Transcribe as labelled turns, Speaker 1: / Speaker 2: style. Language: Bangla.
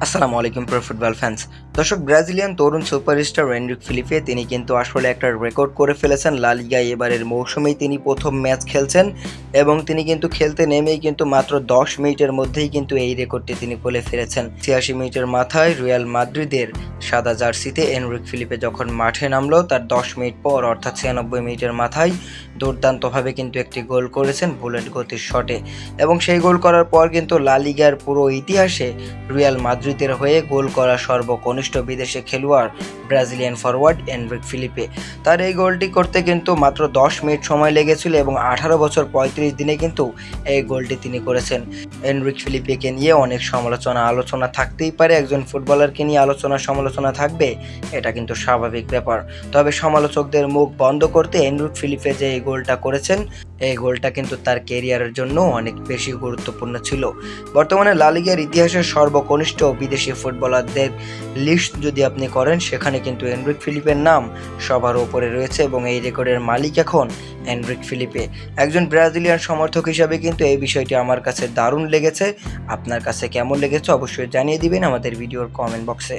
Speaker 1: আসসালামু আলাইকুম প্রিয় ফুটবল ফ্যান্স। দর্শক, ব্রাজিলিয়ান তরুণ সুপারস্টার এনরিক ফিলিপে তিনি কিন্তু আসলে একটা রেকর্ড করে ফেলেছেন। লা লিগায় এবারের মৌসুমেই তিনি প্রথম ম্যাচ খেলছেন এবং তিনি কিন্তু খেলতে নেমেই কিন্তু মাত্র ১০ মিনিটের মধ্যেই কিন্তু এই রেকর্ডটি তিনি বলে ফেলেছেন। ৮৬ মিনিটের মাথায় রিয়াল মাদ্রিদের সাদা জার্সিতে এনরিক ফিলিপে যখন মাঠে নামলো, তার ১০ মিনিট পর অর্থাৎ ৯৬ মিনিটের মাথায় দুর্দান্তভাবে কিন্তু একটি গোল করেছেন বুলেট গতির শটে, এবং সেই গোল করার পর কিন্তু লা লিগার পুরো ইতিহাসে রিয়াল মাদ্রিদের হয়ে গোল করা সর্বকনিষ্ঠ বিদেশি খেলোয়াড় ব্রাজিলিয়ান ফরওয়ার্ড এনরিক ফিলিপে। তার এই গোলটি করতে কিন্তু মাত্র ১০ মিনিট সময় লেগেছিল এবং ১৮ বছর ৩৫ দিনে কিন্তু এই গোলটি তিনি করেছেন। এনরিক ফিলিপেকে নিয়ে অনেক আলোচনা থাকতেই পারে, একজন ফুটবলারকে নিয়ে সমালোচনা থাকবে, এটা কিন্তু স্বাভাবিক ব্যাপার। তবে সমালোচকদের মুখ বন্ধ করতে এনরিক ফিলিপে যে এই গোলটা করেছেন, এই গোলটা কিন্তু তার ক্যারিয়ারের জন্য অনেক বেশি গুরুত্বপূর্ণ ছিল। বর্তমানে লা লিগার ইতিহাসের সর্বকনিষ্ঠ বিদেশি ফুটবলারদের লিস্ট যদি আপনি করেন, সেখানে কিন্তু এনরিক ফিলিপের নাম সবার উপরে রয়েছে এবং এই রেকর্ডের মালিক এখন এনরিক ফিলিপে। একজন ব্রাজিলিয়ান সমর্থক হিসাবে কিন্তু এই বিষয়টি আমার কাছে দারুণ লেগেছে। আপনার কাছে কেমন লেগেছে অবশ্যই জানিয়ে দিবেন আমাদের ভিডিওর কমেন্ট বক্সে।